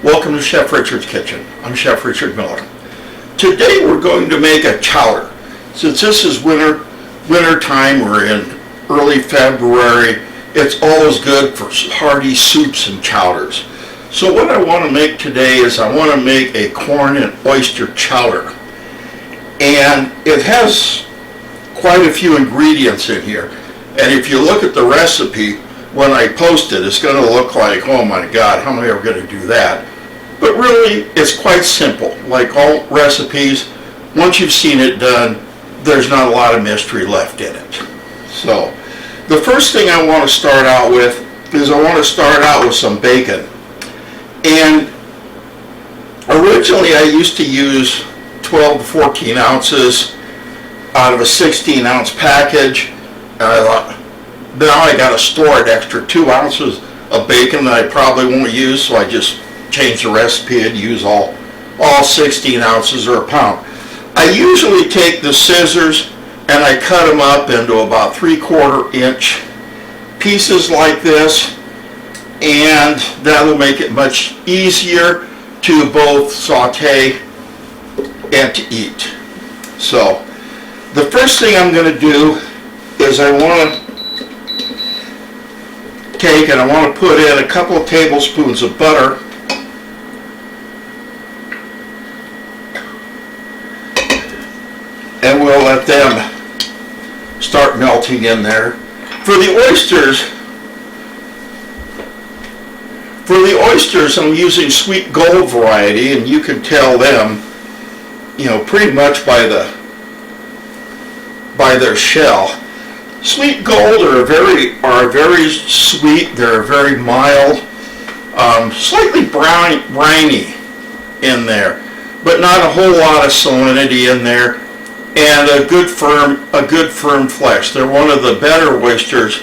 Welcome to Chef Richard's Kitchen. I'm Chef Richard Miller. Today we're going to make a chowder. Since this is winter time, we're in early February, it's always good for hearty soups and chowders. So what I want to make today is I want to make a corn and oyster chowder. And it has quite a few ingredients in here. And if you look at the recipe, when I post it, it's going to look like, oh my God, how am I ever going to do that? But really, it's quite simple. Like all recipes, once you've seen it done, there's not a lot of mystery left in it. So, the first thing I want to start out with is I want to start out with some bacon. And originally I used to use 12 to 14 ounces out of a 16-ounce package. And I thought, now I got to store an extra 2 ounces of bacon that I probably won't use, so I just changed the recipe and use all 16 ounces or a pound. I usually take the scissors and I cut them up into about 3/4 inch pieces like this, and that will make it much easier to both saute and to eat. So the first thing I'm going to do is I want to take and I want to put in a couple of tablespoons of butter, and we'll let them start melting in there. For the oysters, I'm using sweet gold variety, and you can tell them, pretty much by their shell. Sweet gold are very sweet. They're very mild, slightly briny in there, but not a whole lot of salinity in there, and a good firm flesh. They're one of the better oysters,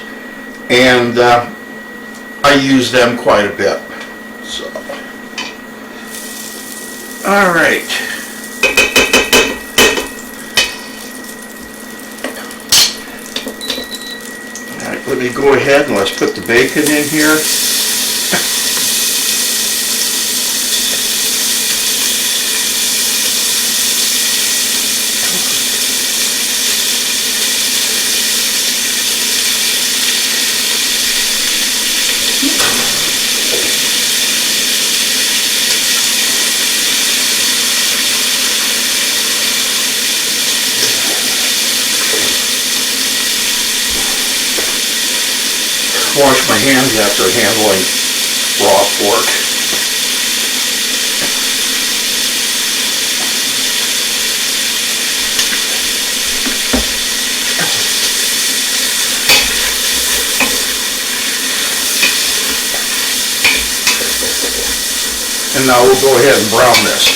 and I use them quite a bit. So, all right. Let me go ahead and let's put the bacon in here. Wash my hands after handling raw pork. And now we'll go ahead and brown this.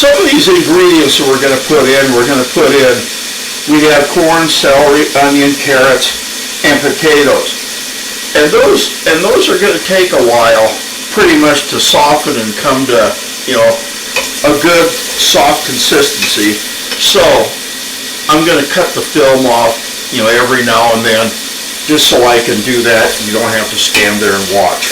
Some of these ingredients that we're going to put in, we have corn, celery, onion, carrots, and potatoes. And those are going to take a while pretty much to soften and come to, a good soft consistency. So I'm going to cut the film off, every now and then, just so I can do that. You don't have to stand there and watch.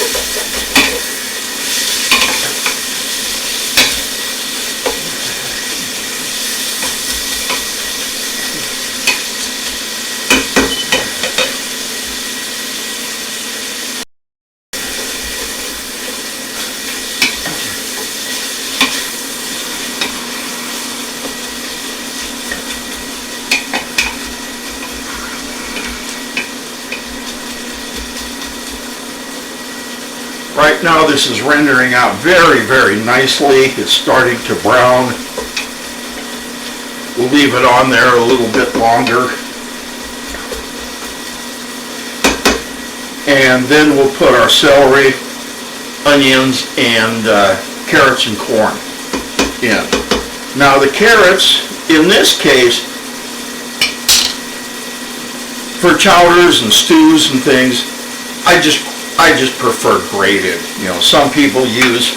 Right now this is rendering out very, very nicely. It's starting to brown. We'll leave it on there a little bit longer. And then we'll put our celery, onions, and carrots and corn in. Now the carrots, in this case, for chowders and stews and things, I just prefer grated. Some people use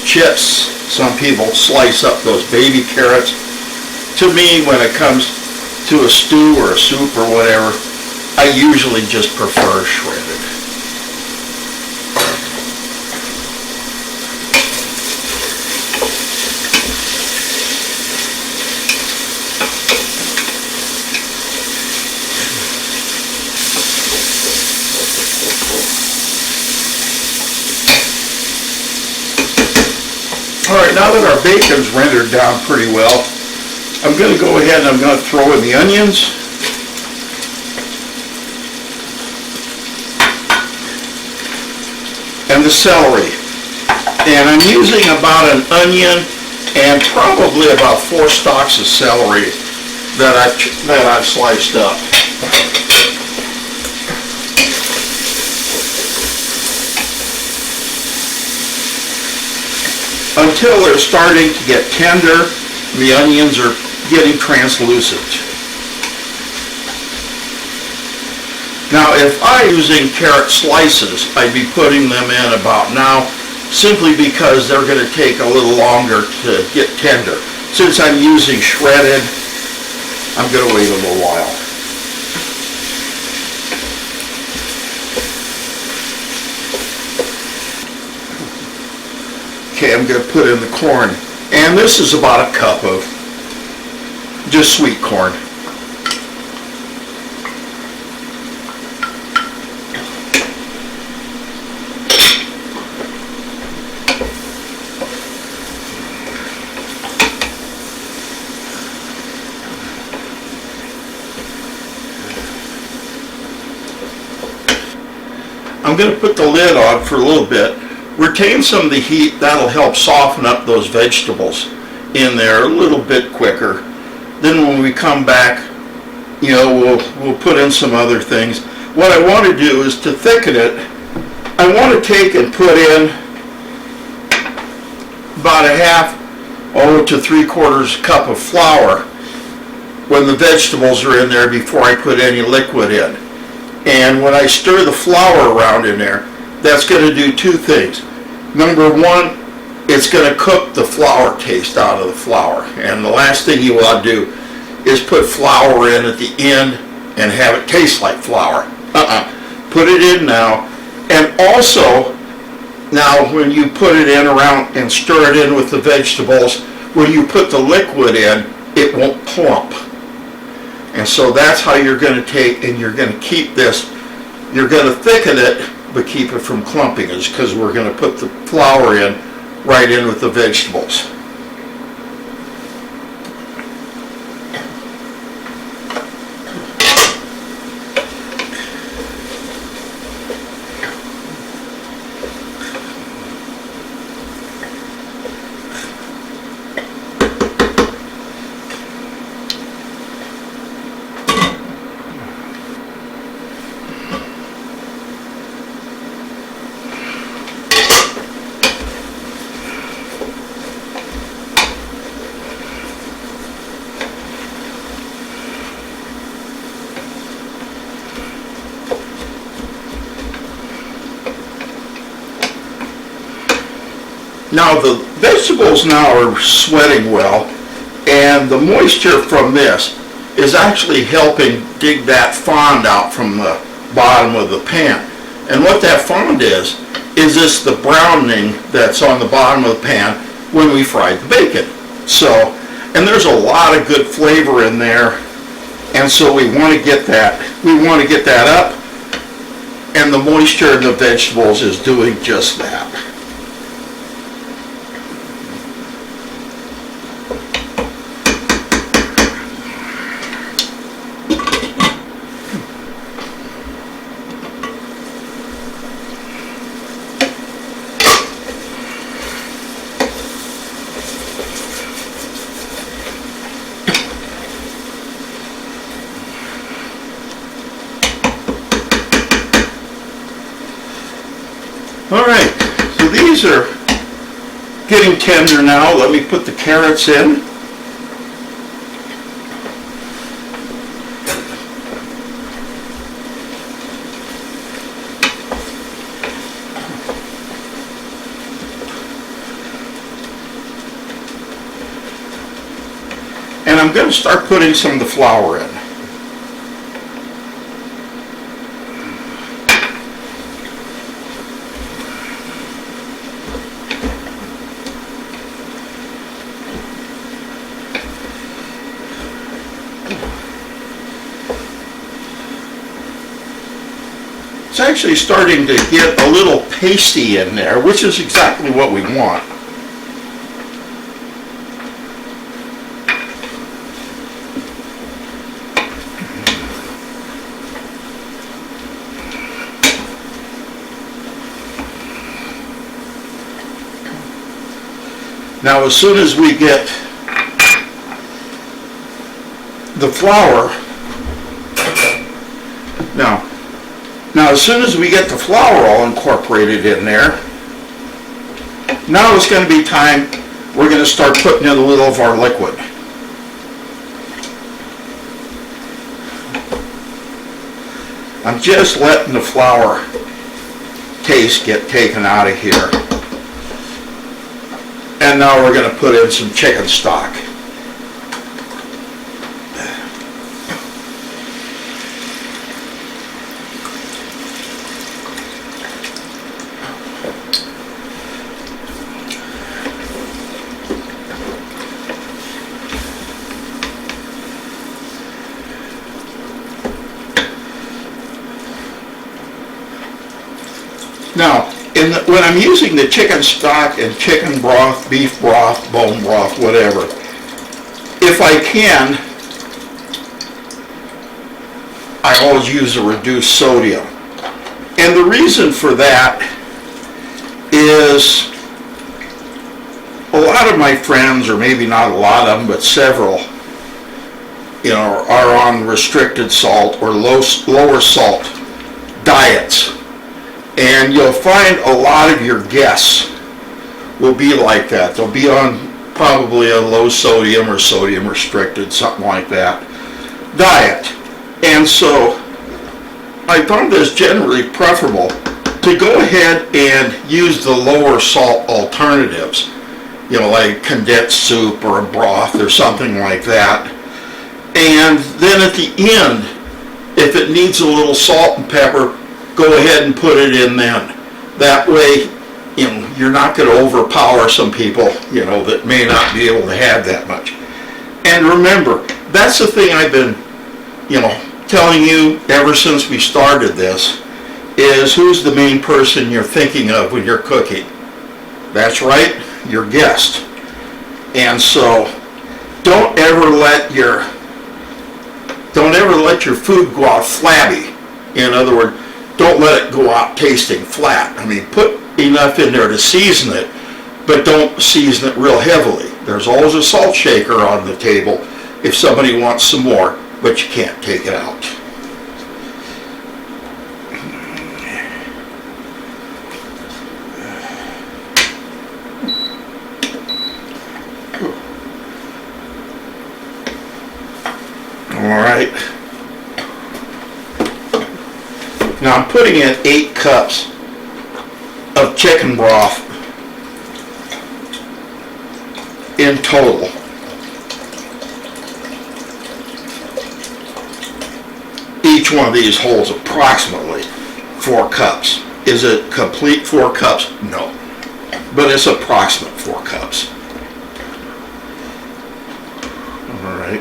chips. Some people slice up those baby carrots. To me, when it comes to a stew or a soup or whatever, I usually just prefer shredded. All right, now that our bacon's rendered down pretty well, I'm going to go ahead and I'm going to throw in the onions. And the celery. And I'm using about an onion and probably about 4 stalks of celery that I've sliced up. Until they're starting to get tender, the onions are getting translucent. Now, if I'm using carrot slices, I'd be putting them in about now, simply because they're going to take a little longer to get tender. Since I'm using shredded, I'm going to wait a little while. Okay, I'm going to put in the corn. And this is about a cup of just sweet corn. I'm going to put the lid on for a little bit. Retain some of the heat. That'll help soften up those vegetables in there a little bit quicker. Then when we come back, we'll put in some other things. What I want to do is to thicken it. I want to take and put in about a half to 3/4 cup of flour when the vegetables are in there before I put any liquid in. And when I stir the flour around in there, that's going to do 2 things. Number one, it's going to cook the flour taste out of the flour. And the last thing you want to do is put flour in at the end and have it taste like flour. Put it in now. And also, now when you put it in around and stir it in with the vegetables, when you put the liquid in, it won't clump. And so that's how you're going to take and you're going to keep this. You're going to thicken it, but keep it from clumping, is because we're going to put the flour in right in with the vegetables. Now the vegetables now are sweating well, and the moisture from this is actually helping dig that fond out from the bottom of the pan. And what that fond is this the browning that's on the bottom of the pan when we fried the bacon. So, and there's a lot of good flavor in there, and so we want to get that up, and the moisture in the vegetables is doing just that. All right, so these are getting tender now. Let me put the carrots in. And I'm going to start putting some of the flour in. it's actually starting to get a little pasty in there, which is exactly what we want. Now, as soon as we get the flour, now as soon as we get the flour all incorporated in there, now it's going to be time, we're going to start putting in a little of our liquid. I'm just letting the flour taste get taken out of here. And now we're going to put in some chicken stock. Now, when I'm using the chicken stock and chicken broth, beef broth, bone broth, whatever, if I can, I always use a reduced sodium. And the reason for that is a lot of my friends, or maybe not a lot of them, but several, are on restricted salt or lower salt diets. And you'll find a lot of your guests will be like that. They'll be on probably a low sodium or sodium restricted, something like that, diet. And so I found this generally preferable to go ahead and use the lower salt alternatives, like condensed soup or a broth or something like that. And then at the end, if it needs a little salt and pepper, go ahead and put it in then. That way, you're not going to overpower some people, that may not be able to have that much. And remember, that's the thing I've been, telling you ever since we started this, is who's the main person you're thinking of when you're cooking. That's right, your guest. And so, don't ever let your food go out flabby. In other words, don't let it go out tasting flat. I mean, put enough in there to season it, but don't season it real heavily. There's always a salt shaker on the table if somebody wants some more, but you can't take it out. All right. Now I'm putting in 8 cups of chicken broth in total. Each one of these holds approximately 4 cups. Is it complete 4 cups? No. But it's approximate 4 cups. All right.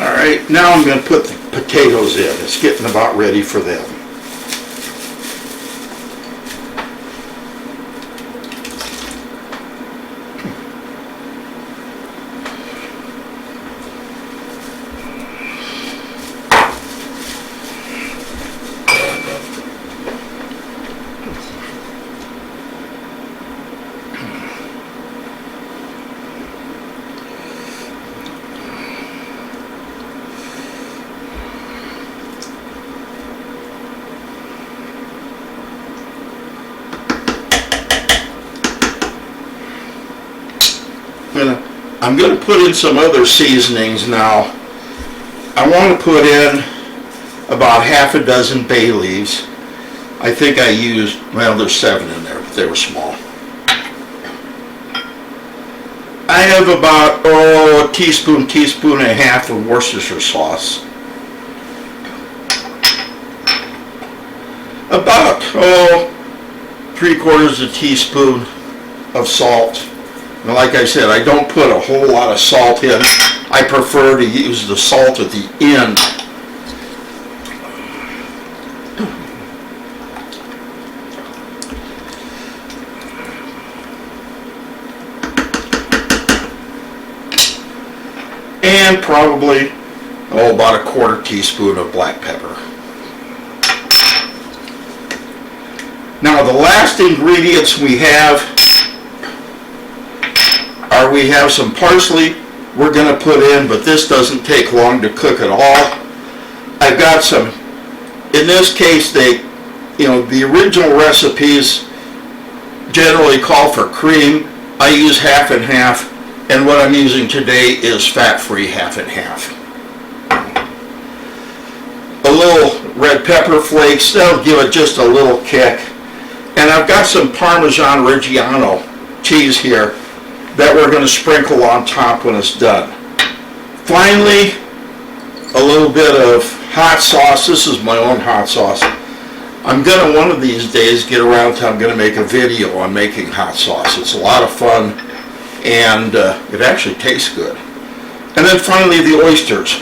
Alright, now I'm going to put the potatoes in. It's getting about ready for them. I'm going to put in some other seasonings now. I want to put in about half a dozen bay leaves. I think I used, well, there's 7 in there, but they were small. I have about, a teaspoon and a half of Worcestershire sauce. About, 3/4 teaspoon of salt. And like I said, I don't put a whole lot of salt in. I prefer to use the salt at the end. And probably, about a 1/4 teaspoon of black pepper. Now the last ingredients we have are, we have some parsley we're going to put in, but this doesn't take long to cook at all. I've got some, in this case, the original recipes generally call for cream. I use half and half, and what I'm using today is fat-free half and half. A little red pepper flakes, that'll give it just a little kick. And I've got some Parmesan Reggiano cheese here that we're going to sprinkle on top when it's done. Finally, a little bit of hot sauce. This is my own hot sauce. I'm going to, one of these days, get around to, I'm going to make a video on making hot sauce. It's a lot of fun, and it actually tastes good. And then finally, the oysters.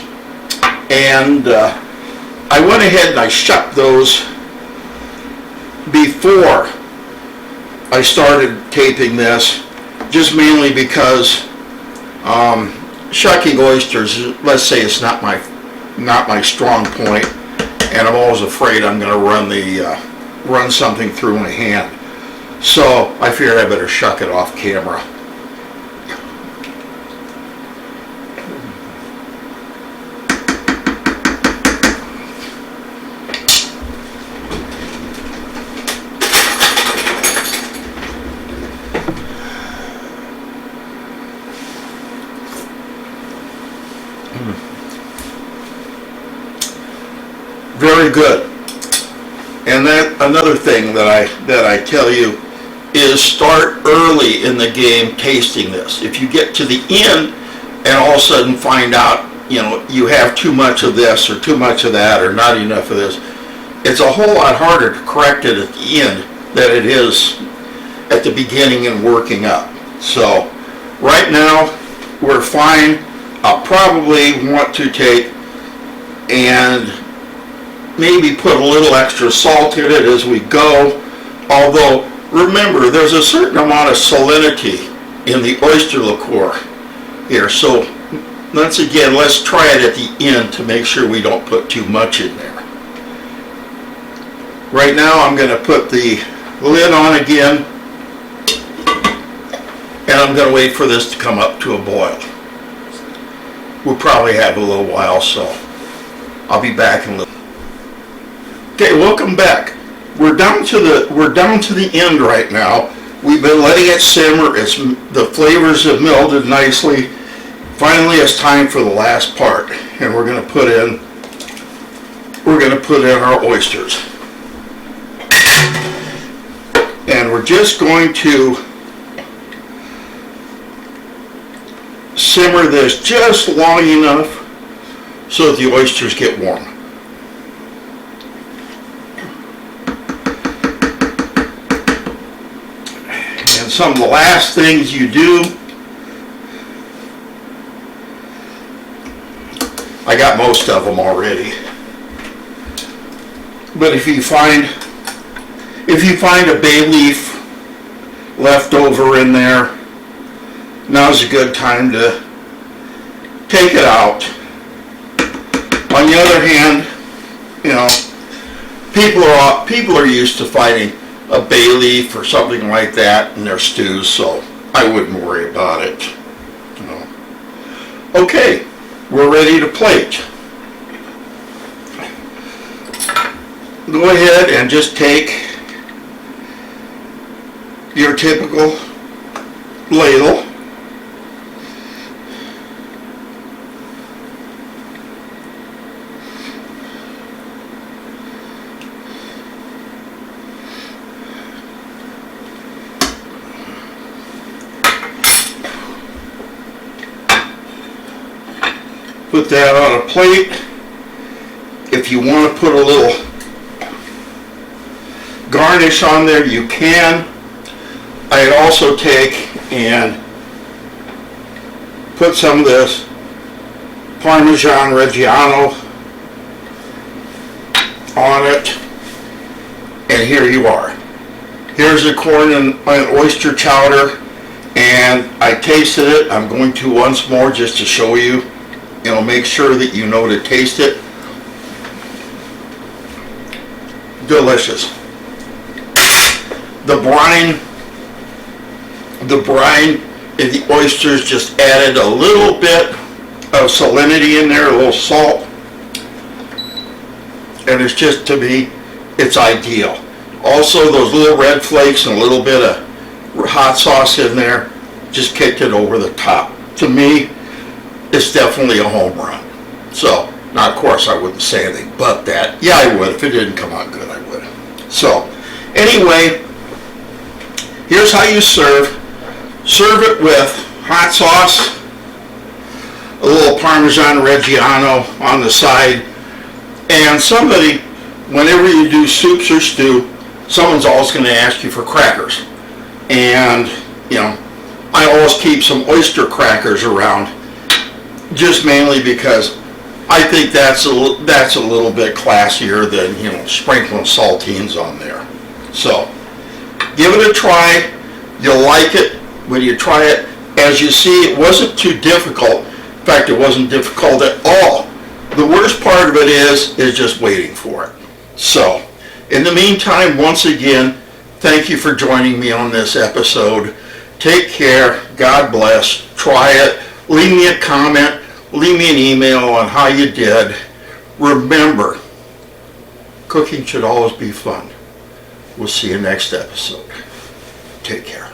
And I went ahead and I shucked those before I started taping this, just mainly because shucking oysters, let's say, it's not my strong point, and I'm always afraid I'm going to run something through my hand. So I figured I better shuck it off camera. Very good. And that another thing that I tell you is, start early in the game tasting this. If you get to the end and all of a sudden find out, you have too much of this or too much of that or not enough of this, it's a whole lot harder to correct it at the end than it is at the beginning and working up. So right now we're fine. I'll probably want to take and maybe put a little extra salt in it as we go. Although, remember, there's a certain amount of salinity in the oyster liqueur here. So, let's try it at the end to make sure we don't put too much in there. Right now, I'm going to put the lid on again, and I'm going to wait for this to come up to a boil. We'll probably have a little while, so I'll be back in a little. Okay, welcome back. We're down to the end right now. We've been letting it simmer. The flavors have melded nicely. Finally, it's time for the last part, and we're going to put in our oysters. And we're just going to simmer this just long enough so that the oysters get warm. And some of the last things you do, I got most of them already, but if you find a bay leaf left over in there, now's a good time to take it out. On the other hand, people are used to finding a bay leaf or something like that in their stews, so I wouldn't worry about it. Okay, we're ready to plate. Go ahead and just take your typical ladle, Put that on a plate. If you want to put a little garnish on there, you can. I'd also take and put some of this Parmesan Reggiano on it, and here you are. Here's the corn and oyster chowder, and I tasted it. I'm going to once more just to show you, make sure that you know to taste it. Delicious. The brine and the oysters just added a little bit of salinity in there, a little salt, and it's just, to me, it's ideal. Also, those little red flakes and a little bit of hot sauce in there just kicked it over the top. To me, it's definitely a home run. So, now of course I wouldn't say anything but that. Yeah, I would. If it didn't come out good, I would. So, anyway, here's how you serve. Serve it with hot sauce, a little Parmesan Reggiano on the side, and somebody, whenever you do soups or stew, someone's always going to ask you for crackers. And, I always keep some oyster crackers around, just mainly because I think that's a little bit classier than, sprinkling saltines on there. So, give it a try. You'll like it when you try it. As you see, it wasn't too difficult. In fact, it wasn't difficult at all. The worst part of it is just waiting for it. So, in the meantime, once again, thank you for joining me on this episode. Take care. God bless. Try it. Leave me a comment. Leave me an email on how you did. Remember, cooking should always be fun. We'll see you next episode. Take care.